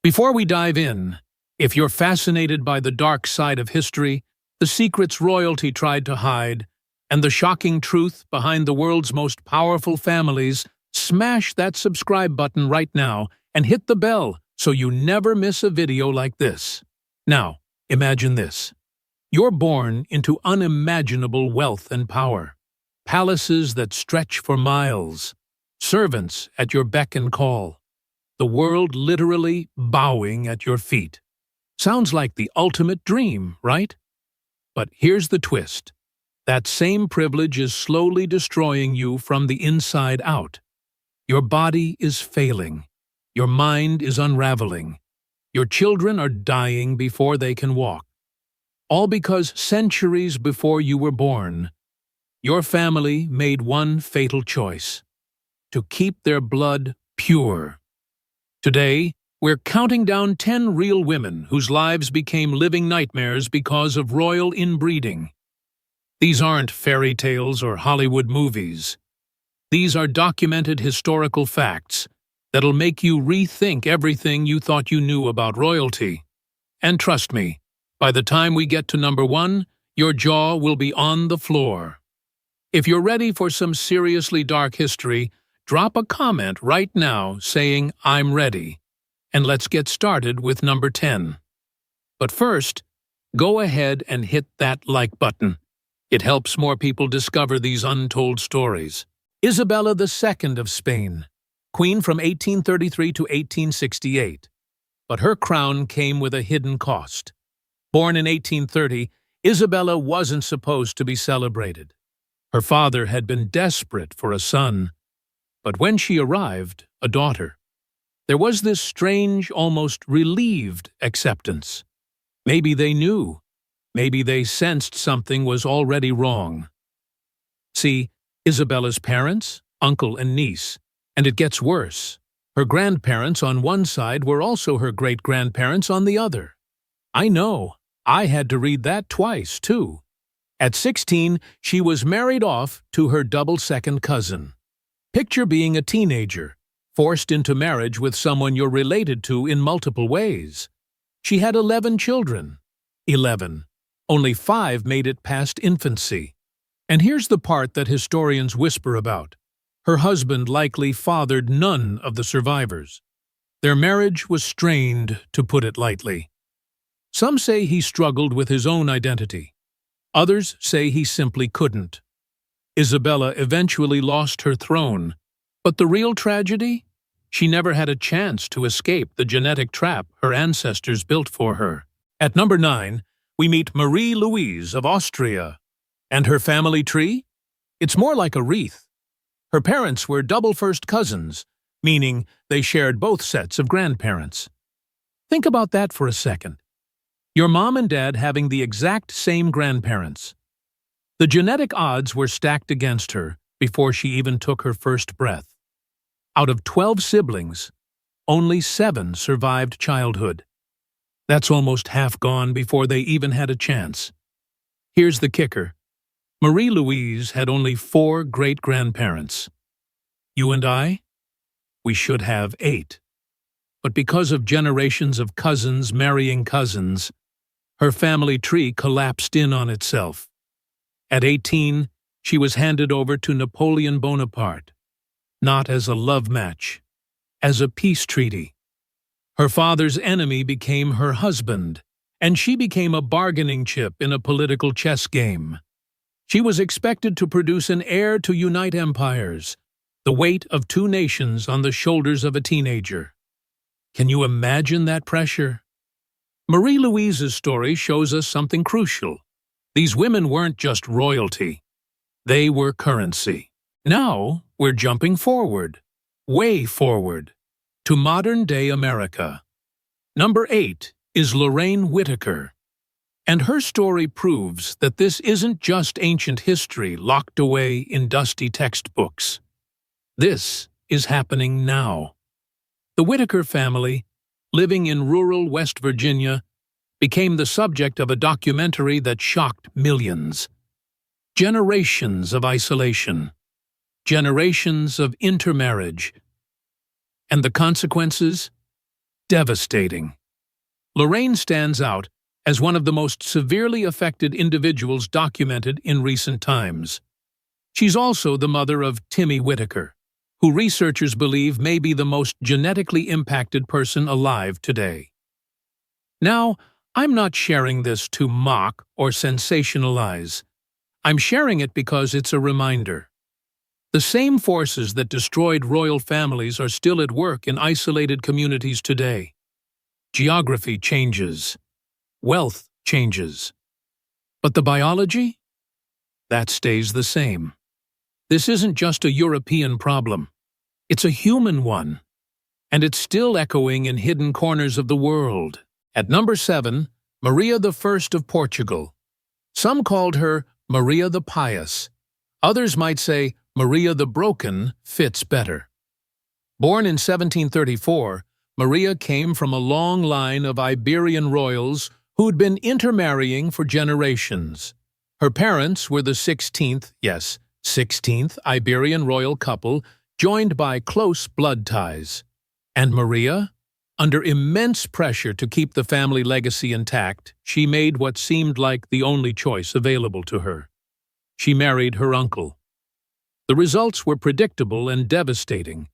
Before we dive in, if you're fascinated by the dark side of history, the secrets royalty tried to hide, and the shocking truth behind the world's most powerful families, smash that subscribe button right now and hit the bell so you never miss a video like this. Now, imagine this. You're born into unimaginable wealth and power. Palaces that stretch for miles. Servants at your beck and call. The world literally bowing at your feet. Sounds like the ultimate dream, right? But here's the twist. That same privilege is slowly destroying you from the inside out. Your body is failing. Your mind is unraveling. Your children are dying before they can walk. All because centuries before you were born, your family made one fatal choice: to keep their blood pure. Today, we're counting down 10 real women whose lives became living nightmares because of royal inbreeding. These aren't fairy tales or Hollywood movies. These are documented historical facts that'll make you rethink everything you thought you knew about royalty. And trust me, by the time we get to number 1, your jaw will be on the floor. If you're ready for some seriously dark history, drop a comment right now saying, "I'm ready." And let's get started with number 10. But first, go ahead and hit that like button. It helps more people discover these untold stories. Isabella II of Spain, queen from 1833 to 1868. But her crown came with a hidden cost. Born in 1830, Isabella wasn't supposed to be celebrated. Her father had been desperate for a son. But when she arrived, a daughter, there was this strange, almost relieved acceptance. Maybe they knew. Maybe they sensed something was already wrong. See, Isabella's parents, uncle and niece, and it gets worse. Her grandparents on one side were also her great-grandparents on the other. I know, I had to read that twice, too. At 16, she was married off to her double-second cousin. Picture being a teenager, forced into marriage with someone you're related to in multiple ways. She had 11 children. 11. Only 5 made it past infancy. And here's the part that historians whisper about. Her husband likely fathered none of the survivors. Their marriage was strained, to put it lightly. Some say he struggled with his own identity. Others say he simply couldn't. Isabella eventually lost her throne, but the real tragedy? She never had a chance to escape the genetic trap her ancestors built for her. At number 9, we meet Louise of Austria. And her family tree? It's more like a wreath. Her parents were double first cousins, meaning they shared both sets of grandparents. Think about that for a second. Your mom and dad having the exact same grandparents. The genetic odds were stacked against her before she even took her first breath. Out of 12 siblings, only 7 survived childhood. That's almost half gone before they even had a chance. Here's the kicker. Marie-Louise had only 4 great-grandparents. You and I? We should have 8. But because of generations of cousins marrying cousins, her family tree collapsed in on itself. At 18, she was handed over to Napoleon Bonaparte, not as a love match, as a peace treaty. Her father's enemy became her husband, and she became a bargaining chip in a political chess game. She was expected to produce an heir to unite empires, the weight of 2 nations on the shoulders of a teenager. Can you imagine that pressure? Marie-Louise's story shows us something crucial. These women weren't just royalty. They were currency. Now we're jumping forward, way forward, to modern-day America. Number 8 is Whitaker. And her story proves that this isn't just ancient history locked away in dusty textbooks. This is happening now. The Whitaker family, living in rural West Virginia, became the subject of a documentary that shocked millions. Generations of isolation, generations of intermarriage, and the consequences? devastating. Lorraine stands out as one of the most severely affected individuals documented in recent times. She's also the mother of Timmy Whitaker, who researchers believe may be the most genetically impacted person alive today. Now, I'm not sharing this to mock or sensationalize. I'm sharing it because it's a reminder. The same forces that destroyed royal families are still at work in isolated communities today. Geography changes. Wealth changes. But the biology? That stays the same. This isn't just a European problem. It's a human one. And it's still echoing in hidden corners of the world. At number 7, Maria I of Portugal. Some called her Maria the Pious. Others might say Maria the Broken fits better. Born in 1734, Maria came from a long line of Iberian royals who'd been intermarrying for generations. Her parents were the 16th Iberian royal couple, joined by close blood ties. And Maria? Under immense pressure to keep the family legacy intact, she made what seemed like the only choice available to her. She married her uncle. The results were predictable and devastating.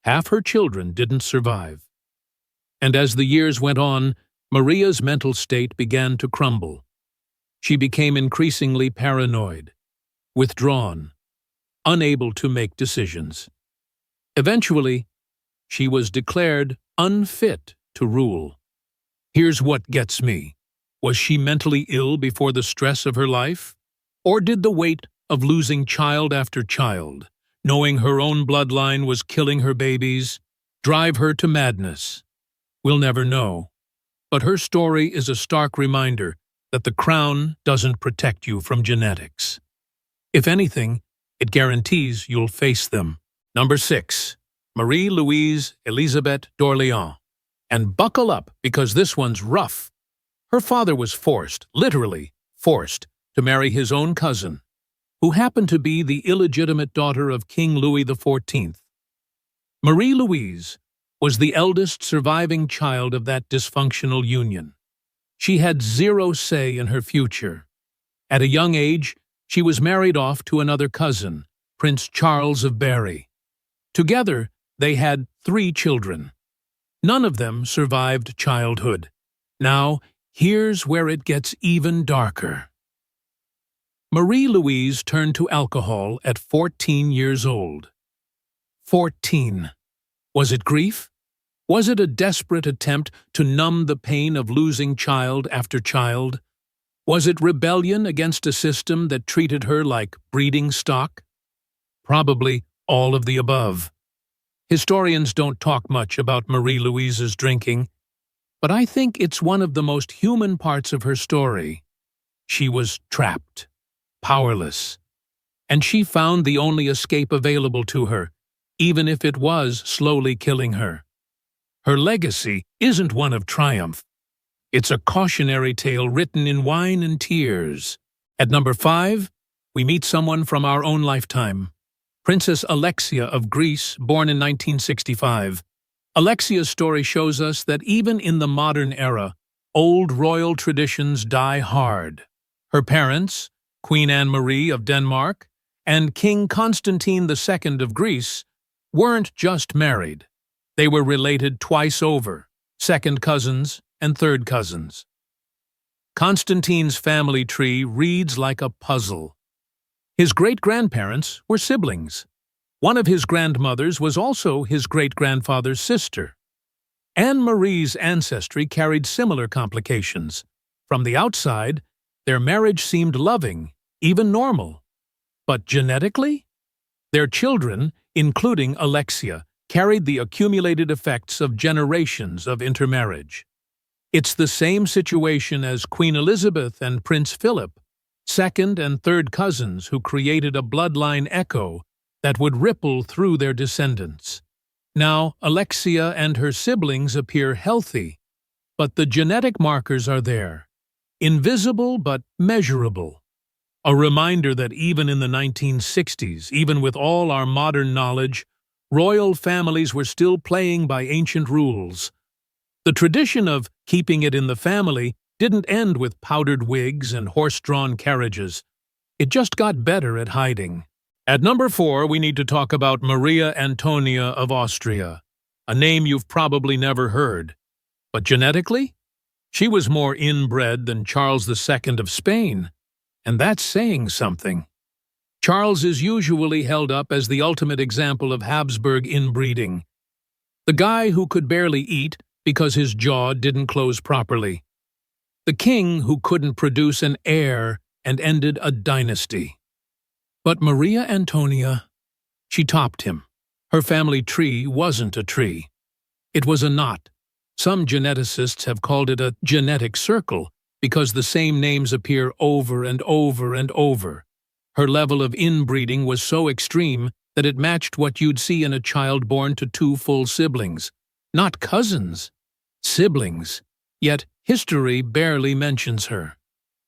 Half her children didn't survive. And as the years went on, Maria's mental state began to crumble. She became increasingly paranoid, withdrawn, unable to make decisions. Eventually, she was declared unfit to rule. Here's what gets me. Was she mentally ill before the stress of her life? Or did the weight of losing child after child, knowing her own bloodline was killing her babies, drive her to madness? We'll never know. But her story is a stark reminder that the crown doesn't protect you from genetics. If anything, it guarantees you'll face them. Number 6. Marie-Louise Elisabeth d'Orléans. And buckle up, because this one's rough. Her father was forced, literally forced, to marry his own cousin, who happened to be the illegitimate daughter of King Louis XIV. Marie-Louise was the eldest surviving child of that dysfunctional union. She had zero say in her future. At a young age, she was married off to another cousin, Prince Charles of Berry. Together, they had 3 children. None of them survived childhood. Now, here's where it gets even darker. Marie-Louise turned to alcohol at 14 years old. 14. Was it grief? Was it a desperate attempt to numb the pain of losing child after child? Was it rebellion against a system that treated her like breeding stock? Probably all of the above. Historians don't talk much about Marie-Louise's drinking, but I think it's one of the most human parts of her story. She was trapped, powerless, and she found the only escape available to her, even if it was slowly killing her. Her legacy isn't one of triumph. It's a cautionary tale written in wine and tears. At number 5, we meet someone from our own lifetime. Princess Alexia of Greece, born in 1965. Alexia's story shows us that even in the modern era, old royal traditions die hard. Her parents, Queen Anne-Marie of Denmark and King Constantine II of Greece, weren't just married. They were related twice over, second cousins and third cousins. Constantine's family tree reads like a puzzle. His great-grandparents were siblings. One of his grandmothers was also his great-grandfather's sister. Anne-Marie's ancestry carried similar complications. From the outside, their marriage seemed loving, even normal. But genetically? Their children, including Alexia, carried the accumulated effects of generations of intermarriage. It's the same situation as Queen Elizabeth and Prince Philip, second and third cousins who created a bloodline echo that would ripple through their descendants. Now, Alexia and her siblings appear healthy, but the genetic markers are there, invisible but measurable. A reminder that even in the 1960s, even with all our modern knowledge, royal families were still playing by ancient rules. The tradition of keeping it in the family didn't end with powdered wigs and horse-drawn carriages. It just got better at hiding. At number 4, we need to talk about Maria Antonia of Austria, a name you've probably never heard. But genetically, she was more inbred than Charles II of Spain, and that's saying something. Charles is usually held up as the ultimate example of Habsburg inbreeding. The guy who could barely eat because his jaw didn't close properly. The king who couldn't produce an heir and ended a dynasty. But Maria Antonia, she topped him. Her family tree wasn't a tree. It was a knot. Some geneticists have called it a genetic circle because the same names appear over and over and over. Her level of inbreeding was so extreme that it matched what you'd see in a child born to 2 full siblings. Not cousins, siblings. Yet history barely mentions her.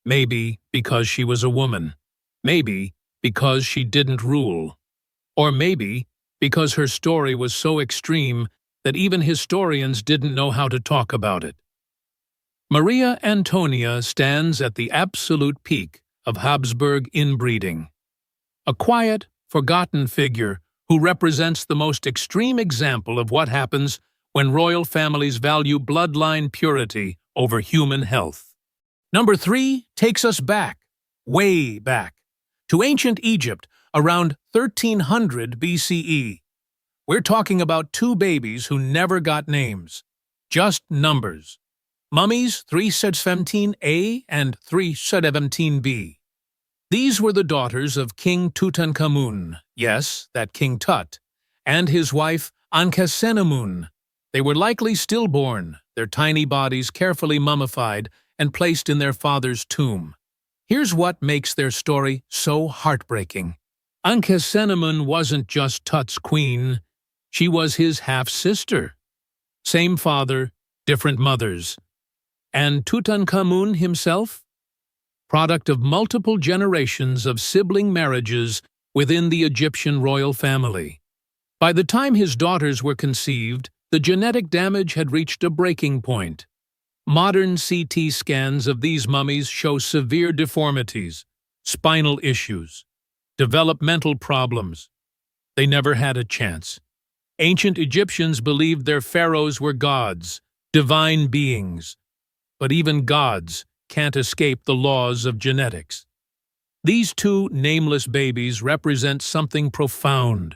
Maybe because she was a woman. Maybe because she didn't rule. Or maybe because her story was so extreme that even historians didn't know how to talk about it. Maria Antonia stands at the absolute peak of Habsburg inbreeding. A quiet, forgotten figure who represents the most extreme example of what happens when royal families value bloodline purity over human health. Number 3 takes us back, way back, to ancient Egypt around 1300 BCE. We're talking about 2 babies who never got names, just numbers. Mummies 317A and 317B. These were the daughters of King Tutankhamun, yes, that King Tut, and his wife Ankhesenamun. They were likely stillborn, their tiny bodies carefully mummified and placed in their father's tomb. Here's what makes their story so heartbreaking. Ankhesenamun wasn't just Tut's queen, she was his half-sister. Same father, different mothers. And Tutankhamun himself? Product of multiple generations of sibling marriages within the Egyptian royal family. By the time his daughters were conceived, the genetic damage had reached a breaking point. Modern CT scans of these mummies show severe deformities, spinal issues, developmental problems. They never had a chance. Ancient Egyptians believed their pharaohs were gods, divine beings. But even gods can't escape the laws of genetics. These 2 nameless babies represent something profound.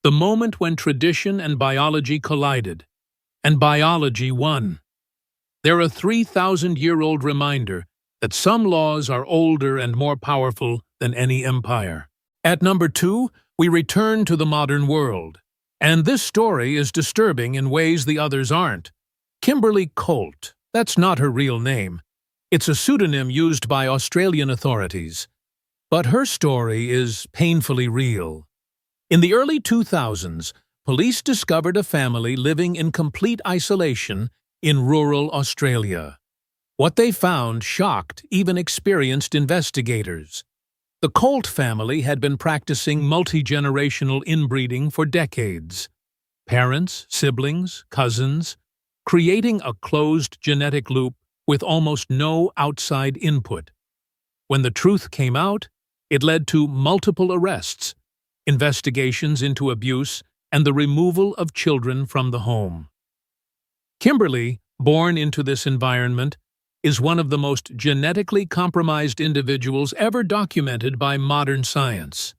The moment when tradition and biology collided, and biology won. They're a 3,000-year-old reminder that some laws are older and more powerful than any empire. At number 2, we return to the modern world. And this story is disturbing in ways the others aren't. Kimberly Colt, that's not her real name. It's a pseudonym used by Australian authorities. But her story is painfully real. In the early 2000s, police discovered a family living in complete isolation in rural Australia. What they found shocked even experienced investigators. The Colt family had been practicing multi-generational inbreeding for decades. Parents, siblings, cousins, creating a closed genetic loop with almost no outside input. When the truth came out, it led to multiple arrests, investigations into abuse, and the removal of children from the home. Kimberly, born into this environment, is one of the most genetically compromised individuals ever documented by modern science.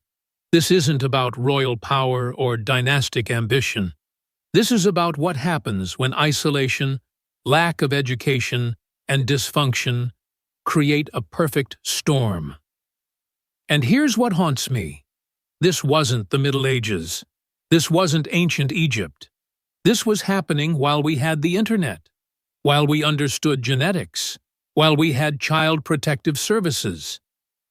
This isn't about royal power or dynastic ambition. This is about what happens when isolation, lack of education, and dysfunction create a perfect storm. And here's what haunts me. This wasn't the Middle Ages. This wasn't ancient Egypt. This was happening while we had the internet, while we understood genetics, while we had child protective services.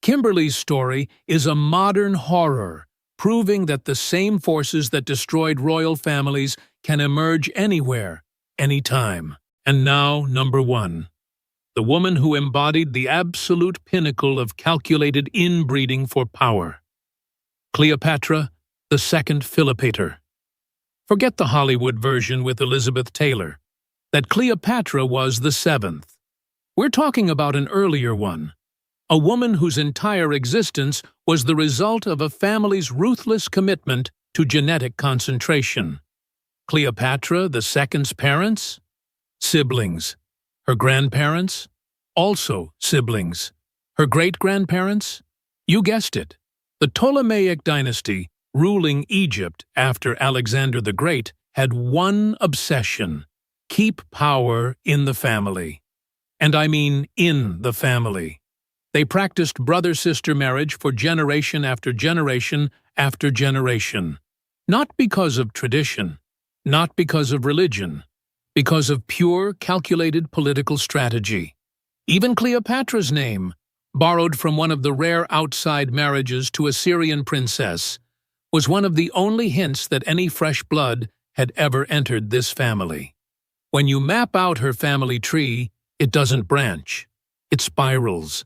Kimberly's story is a modern horror, proving that the same forces that destroyed royal families can emerge anywhere, anytime. And now, number 1. The woman who embodied the absolute pinnacle of calculated inbreeding for power. Cleopatra II Philippator. Forget the Hollywood version with Elizabeth Taylor. that Cleopatra was the seventh. We're talking about an earlier one, a woman whose entire existence was the result of a family's ruthless commitment to genetic concentration. Cleopatra II's parents? Siblings. Her grandparents? Also siblings. Her great-grandparents? You guessed it. The Ptolemaic dynasty, ruling Egypt after Alexander the Great, had one obsession: keep power in the family. And I mean in the family. They practiced brother-sister marriage for generation after generation after generation. Not because of tradition, not because of religion, because of pure, calculated political strategy. Even Cleopatra's name, borrowed from one of the rare outside marriages to a Syrian princess, was one of the only hints that any fresh blood had ever entered this family. When you map out her family tree, it doesn't branch. It spirals.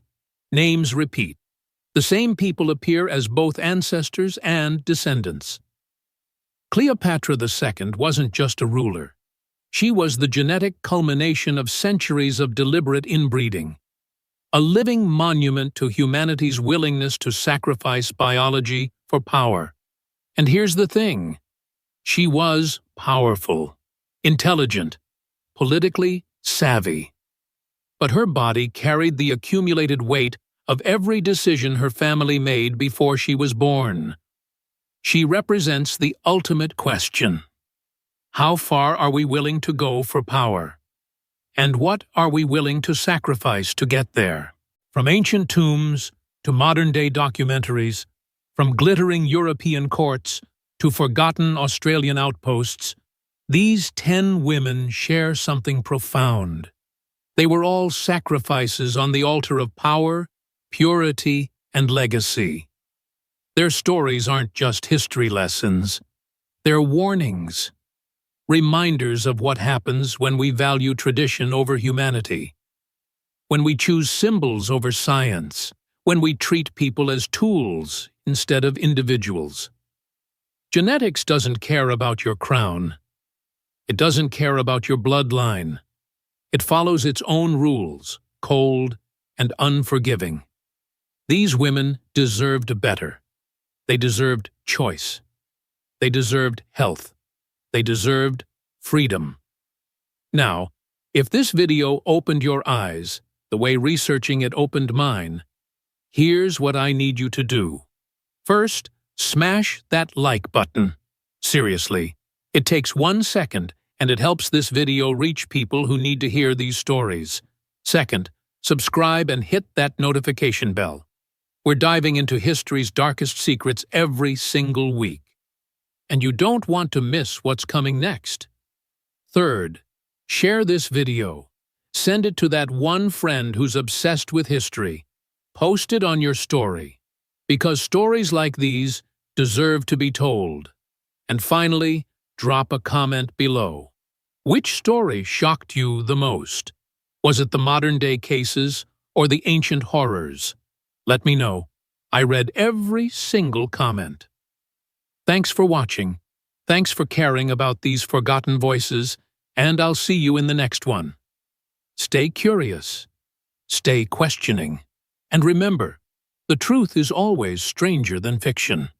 Names repeat. The same people appear as both ancestors and descendants. Cleopatra II wasn't just a ruler. She was the genetic culmination of centuries of deliberate inbreeding, a living monument to humanity's willingness to sacrifice biology for power. And here's the thing: she was powerful, intelligent, politically savvy. But her body carried the accumulated weight of every decision her family made before she was born. She represents the ultimate question. How far are we willing to go for power? And what are we willing to sacrifice to get there? From ancient tombs to modern-day documentaries, from glittering European courts to forgotten Australian outposts, these 10 women share something profound. They were all sacrifices on the altar of power, purity, and legacy. Their stories aren't just history lessons. They're warnings, reminders of what happens when we value tradition over humanity, when we choose symbols over science, when we treat people as tools instead of individuals. Genetics doesn't care about your crown. It doesn't care about your bloodline. It follows its own rules, cold and unforgiving. These women deserved better. They deserved choice. They deserved health. They deserved freedom. Now, if this video opened your eyes the way researching it opened mine, here's what I need you to do. First, smash that like button. Seriously, it takes 1 second and it helps this video reach people who need to hear these stories. Second, subscribe and hit that notification bell. We're diving into history's darkest secrets every single week. And you don't want to miss what's coming next. Third, share this video. Send it to that one friend who's obsessed with history. Post it on your story, because stories like these deserve to be told. And finally, drop a comment below. Which story shocked you the most? Was it the modern-day cases or the ancient horrors? Let me know. I read every single comment. Thanks for watching. Thanks for caring about these forgotten voices, and I'll see you in the next one. Stay curious. Stay questioning. And remember, the truth is always stranger than fiction.